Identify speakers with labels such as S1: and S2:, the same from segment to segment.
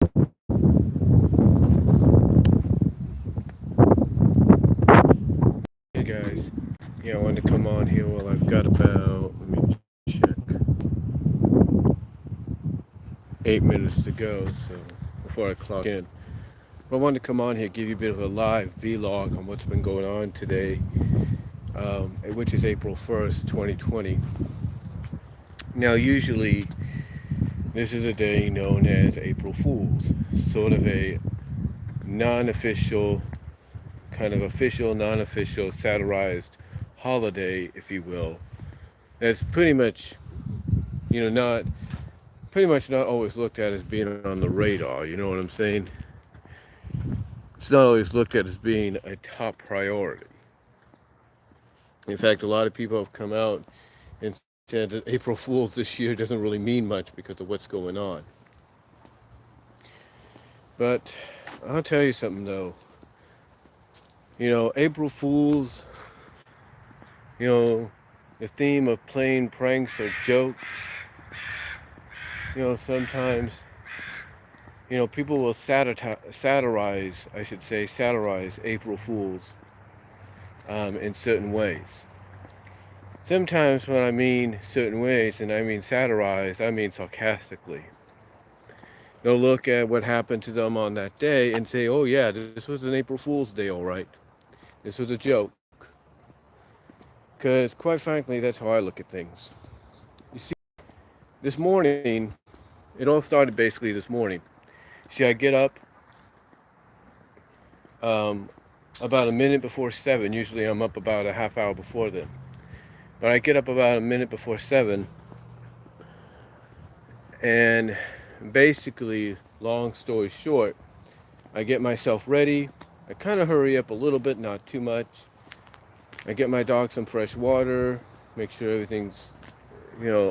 S1: Hey guys, I wanted to come on here. Well, I've got about, let me check, 8 minutes to go, so before I clock in. But I wanted to come on here, give you a bit of a live vlog on what's been going on today, which is April 1st, 2020. Now, usually, this is a day known as April Fool's, sort of a non-official, kind of official, non-official, satirized holiday, if you will. That's not pretty much not always looked at as being on the radar, you know what I'm saying? It's not always looked at as being a top priority. In fact, a lot of people have come out and said that April Fool's this year doesn't really mean much because of what's going on. But I'll tell you something though. April Fool's, you know, the theme of playing pranks or jokes, sometimes people will satirize April Fools in certain ways. Sometimes when I mean certain ways, and I mean satirize, I mean sarcastically. They'll look at what happened to them on that day and say, oh yeah, this was an April Fool's Day, all right. This was a joke. Because quite frankly, that's how I look at things. You see, this morning, it all started basically this morning. See, I get up about a minute before 7. Usually I'm up about a half hour before then. But I get up about a minute before 7. And basically, long story short, I get myself ready. I kind of hurry up a little bit, not too much. I get my dog some fresh water, make sure everything's,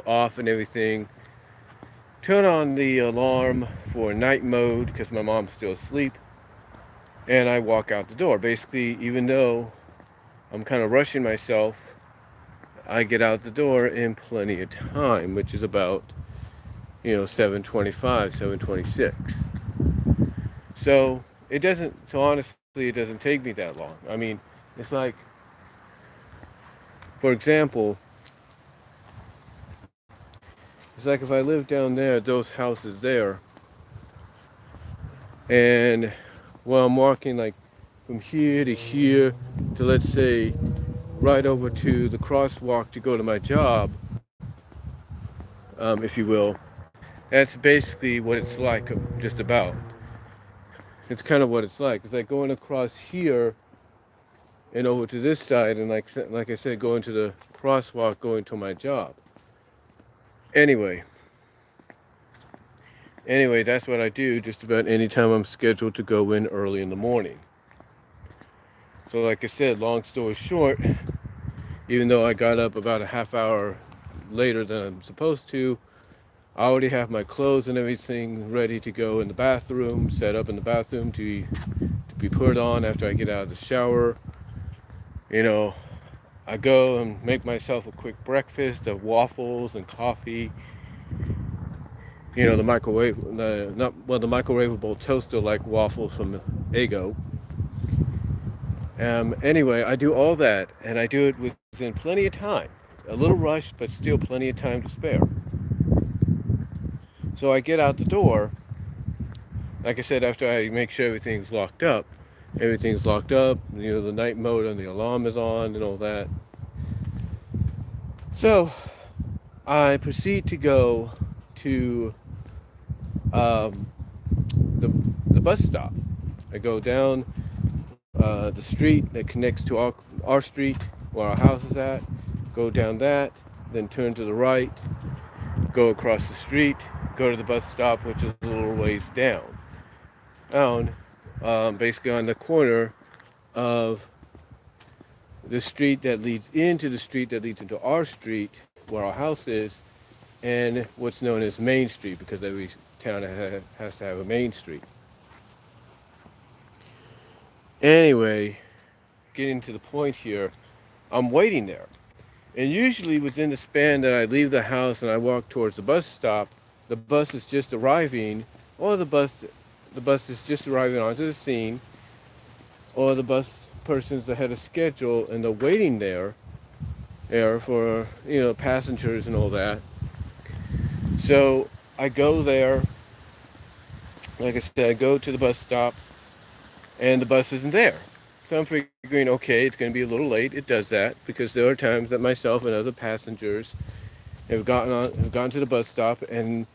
S1: off and everything. Turn on the alarm for night mode because my mom's still asleep. And I walk out the door. Basically, even though I'm kind of rushing myself, I get out the door in plenty of time, which is about, 7:25, 7:26. So honestly, it doesn't take me that long. I mean, it's like, for example, it's like if I live down there, those houses there, and I'm walking like from here to here to, let's say, right over to the crosswalk to go to my job, if you will, that's basically what it's like, just about. It's kind of what it's like. It's like going across here and over to this side, and like I said, going to the crosswalk, going to my job. Anyway, that's what I do just about any time I'm scheduled to go in early in the morning. So like I said, long story short, even though I got up about a half hour later than I'm supposed to, I already have my clothes and everything ready to go in the bathroom, set up in the bathroom to be put on after I get out of the shower. I go and make myself a quick breakfast of waffles and coffee. The microwavable toaster like waffles from Eggo. Anyway, I do all that, and I do it within plenty of time. A little rushed, but still plenty of time to spare. So I get out the door. Like I said, after I make sure everything's locked up. The night mode on the alarm is on and all that. So I proceed to go to the bus stop. I go down the street that connects to our street where our house is at. Go down that, then turn to the right, go across the street, go to the bus stop, which is a little ways down. Basically on the corner of the street that leads into the street that leads into our street, where our house is, and what's known as Main Street, because every town has to have a main street. Anyway, getting to the point here, I'm waiting there. And usually within the span that I leave the house and I walk towards the bus stop, the bus is just arriving or the bus is just arriving onto the scene, or the bus person's ahead of schedule and they're waiting there for passengers and all that. So I go there, like I said, I go to the bus stop, and the bus isn't there. So I'm figuring, okay, it's going to be a little late. It does that because there are times that myself and other passengers have gone to the bus stop and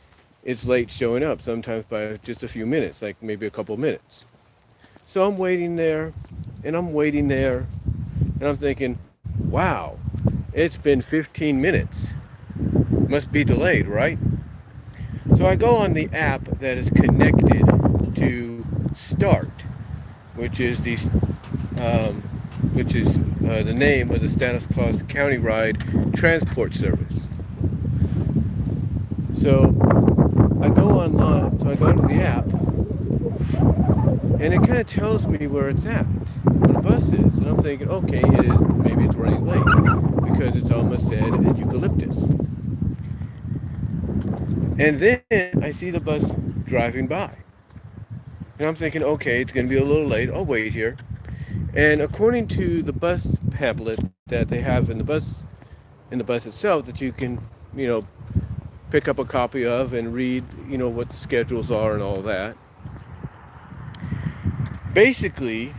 S1: it's late showing up, sometimes by just a few minutes, like maybe a couple minutes. So I'm waiting there, and I'm waiting there, and I'm thinking, wow, it's been 15 minutes. Must be delayed, right? So I go on the app that is connected to Start, which is um, the name of the Stanislaus Claus County Ride Transport Service. So I go online, so I go to the app, and it kind of tells me where it's at, where the bus is, and I'm thinking, okay, maybe it's running late because it's on Merced and Eucalyptus. And then I see the bus driving by, and I'm thinking, okay, it's going to be a little late. I'll wait here. And according to the bus pamphlet that they have in the bus itself, that you can, you know, pick up a copy of and read, what the schedules are and all that. Basically,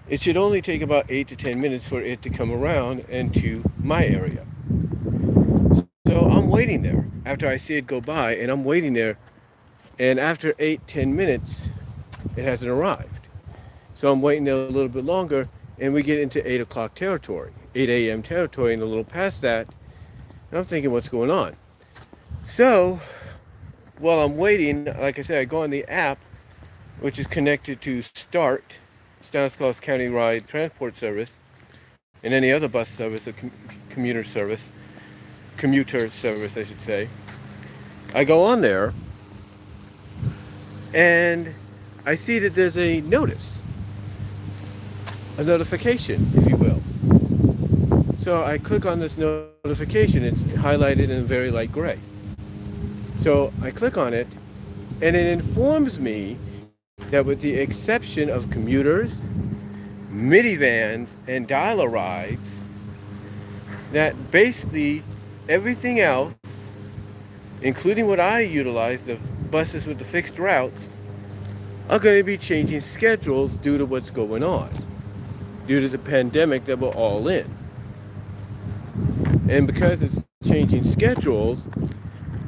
S1: it should only take about 8 to 10 minutes for it to come around into my area. So I'm waiting there after I see it go by, and I'm waiting there, and after 8-10 minutes, it hasn't arrived. So I'm waiting there a little bit longer, and we get into 8 o'clock territory, 8 a.m. territory, and a little past that, and I'm thinking, what's going on? So while I'm waiting, like I said, I go on the app, which is connected to Start, Stanislaus County Ride Transport Service, and any other bus service or commuter service, I should say. I go on there, and I see that there's a notification, if you will. So I click on this notification. It's highlighted in very light gray. So I click on it, and it informs me that with the exception of commuters, minivans, and dial rides, that basically everything else, including what I utilize, the buses with the fixed routes, are going to be changing schedules due to what's going on, due to the pandemic that we're all in. And because it's changing schedules,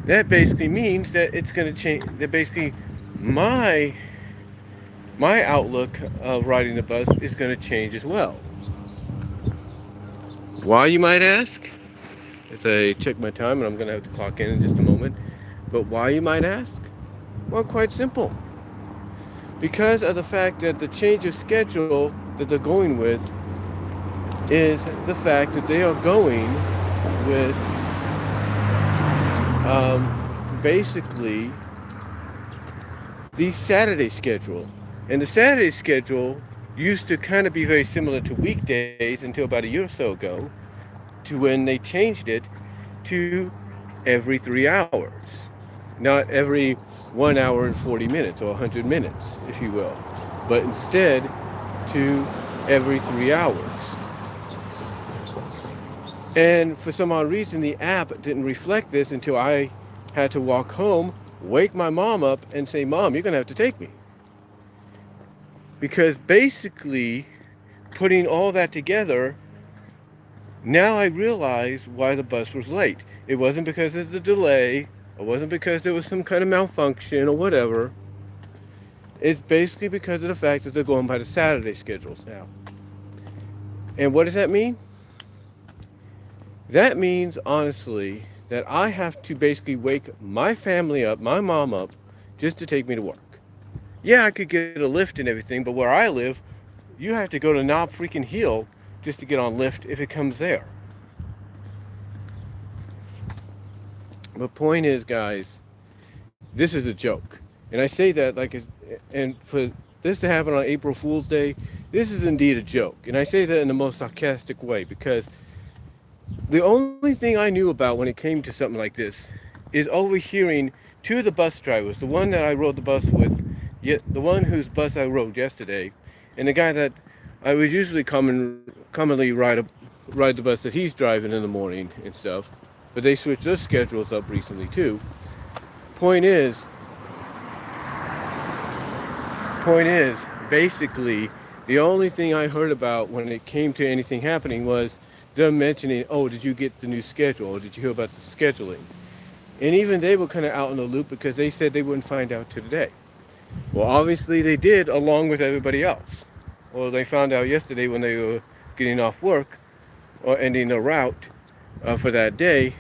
S1: that basically means that it's going to change, that basically my outlook of riding the bus is going to change as well. Why, you might ask? As I check my time, and I'm going to have to clock in just a moment. But why, you might ask? Well, quite simple. Because of the fact that the change of schedule that they're going with is the fact that they are going with basically the Saturday schedule. And the Saturday schedule used to kind of be very similar to weekdays until about a year or so ago, to when they changed it to every 3 hours. Not every 1 hour and 40 minutes or 100 minutes, if you will, but instead to every 3 hours. And for some odd reason, the app didn't reflect this until I had to walk home, wake my mom up, and say, Mom, you're going to have to take me. Because basically, putting all that together, now I realize why the bus was late. It wasn't because of the delay. It wasn't because there was some kind of malfunction or whatever. It's basically because of the fact that they're going by the Saturday schedules now. And what does that mean? That means, honestly, that I have to basically wake my family up, my mom up, just to take me to work. Yeah, I could get a lift and everything, but where I live, you have to go to Knob freaking Hill just to get on Lyft if it comes there. The point is, guys, this is a joke. And I say that and for this to happen on April Fool's Day, this is indeed a joke. And I say that in the most sarcastic way because the only thing I knew about when it came to something like this is overhearing two of the bus drivers, the one that I rode the bus with, yet the one whose bus I rode yesterday, and the guy that I would usually commonly ride the bus that he's driving in the morning and stuff, but they switched their schedules up recently too. Point is, point is, basically, the only thing I heard about when it came to anything happening was them mentioning, oh, did you get the new schedule? Or did you hear about the scheduling? And even they were kind of out in the loop because they said they wouldn't find out today. Well, obviously they did, along with everybody else. Well, they found out yesterday when they were getting off work or ending their route for that day,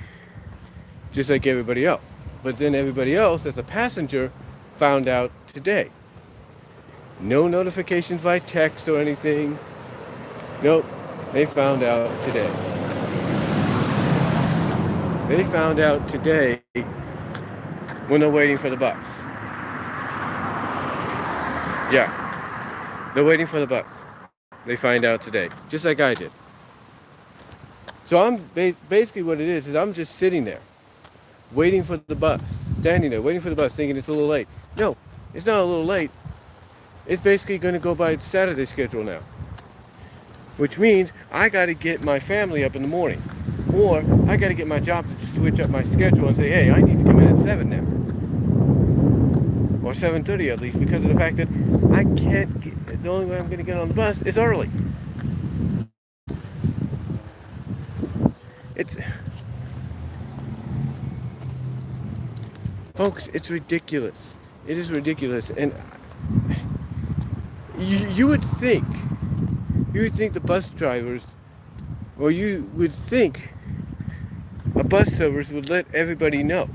S1: just like everybody else. But then everybody else, as a passenger, found out today. No notifications by text or anything. Nope, they found out today. They found out today when they're waiting for the bus. Yeah, they're waiting for the bus. They find out today, just like I did. So I'm basically what it is I'm just sitting there, waiting for the bus, standing there, waiting for the bus, thinking it's a little late. No, it's not a little late. It's basically going to go by Saturday schedule now, which means I got to get my family up in the morning, or I got to get my job to switch up my schedule and say, hey, I need to come in at 7 now, or 7:30 at least, because of the fact that I can't get, the only way I'm going to get on the bus is early. It's, folks, it's ridiculous. It is ridiculous, and you would think the bus drivers, or you would think a bus service would let everybody know.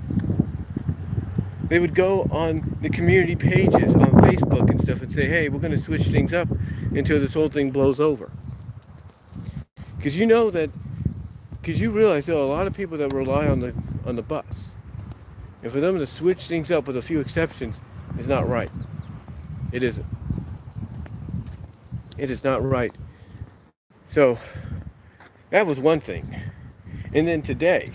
S1: They would go on the community pages on Facebook and stuff and say, hey, we're going to switch things up until this whole thing blows over. Because you realize there are a lot of people that rely on the bus. And for them to switch things up with a few exceptions is not right. It isn't. It is not right. So that was one thing. And then today,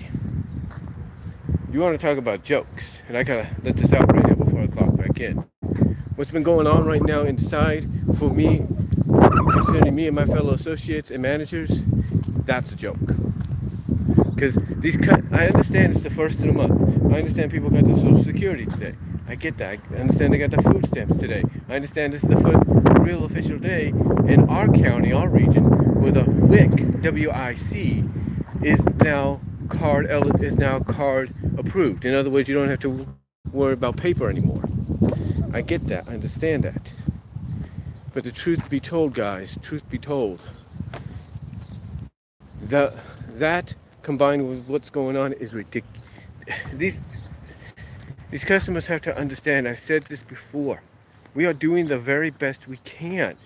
S1: you want to talk about jokes, and I gotta let this out right now before I clock back in. What's been going on right now inside for me, concerning me and my fellow associates and managers, that's a joke. Because I understand it's the first of the month. I understand people got their Social Security today. I get that. I understand they got their food stamps today. I understand this is the first real official day in our county, our region, where the WIC, W-I-C, is now card approved. In other words, you don't have to worry about paper anymore. I get that. I understand that. But the truth be told, guys, truth be told, that combined with what's going on is ridiculous. These customers have to understand, I've said this before, we are doing the very best we can.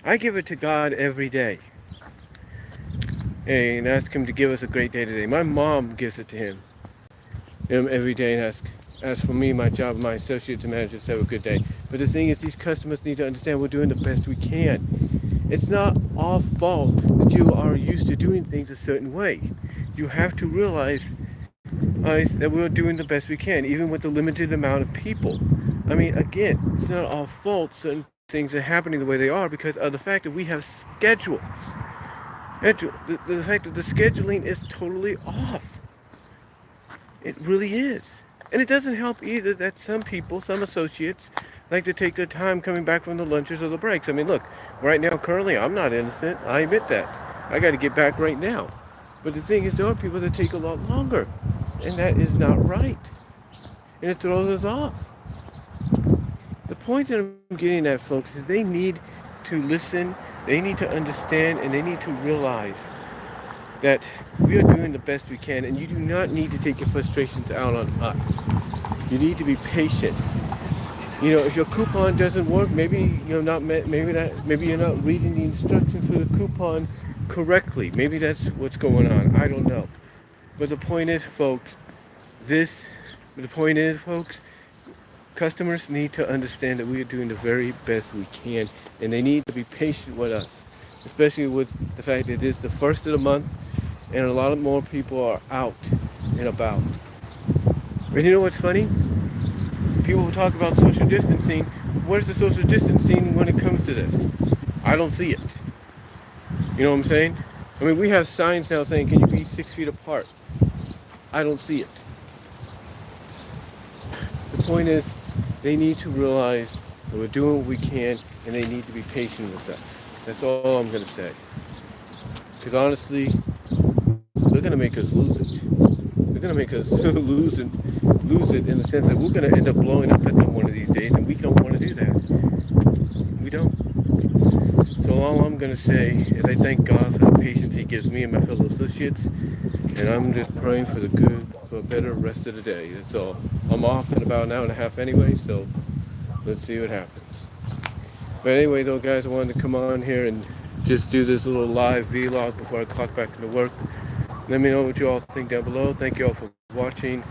S1: I give it to God every day. And ask him to give us a great day today. My mom gives it to him every day and ask for me, my job, my associates and managers to have a good day. But the thing is, these customers need to understand we're doing the best we can. It's not our fault that you are used to doing things a certain way. You have to realize that we're doing the best we can, even with the limited amount of people. I mean, again, it's not our fault certain things are happening the way they are because of the fact that we have schedules. The fact that the scheduling is totally off. It really is. And it doesn't help either that some people, some associates, like to take their time coming back from the lunches or the breaks. I mean, look, right now, currently, I'm not innocent. I admit that. I got to get back right now. But the thing is, there are people that take a lot longer. And that is not right. And it throws us off. The point that I'm getting at, folks, is they need to listen, they need to understand, and they need to realize that we are doing the best we can, and you do not need to take your frustrations out on us. You need to be patient. You know, if your coupon doesn't work, maybe you're not reading the instructions for the coupon correctly. Maybe that's what's going on. I don't know. But the point is, folks, customers need to understand that we are doing the very best we can, and they need to be patient with us, especially with the fact that it is the first of the month, and a lot more people are out and about. And you know what's funny? People who talk about social distancing, where's the social distancing when it comes to this? I don't see it. You know what I'm saying? I mean, we have signs now saying, can you be 6 feet apart? I don't see it. The point is, they need to realize that we're doing what we can, and they need to be patient with us. That's all I'm going to say. Because honestly, they're going to make us lose it. They're going to make us lose it in the sense that we're going to end up blowing up at them one of these days, and we don't want to do that. We don't. So all I'm going to say is I thank God for the patience He gives me and my fellow associates, and I'm just praying for for a better rest of the day. That's all. I'm off in about an hour and a half anyway, so let's see what happens. But anyway, though, guys, I wanted to come on here and just do this little live vlog before I clock back into work. Let me know what you all think down below. Thank you all for watching,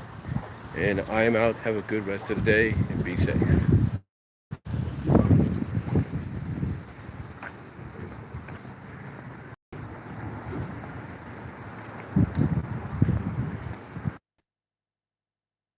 S1: and I am out. Have a good rest of the day, and be safe.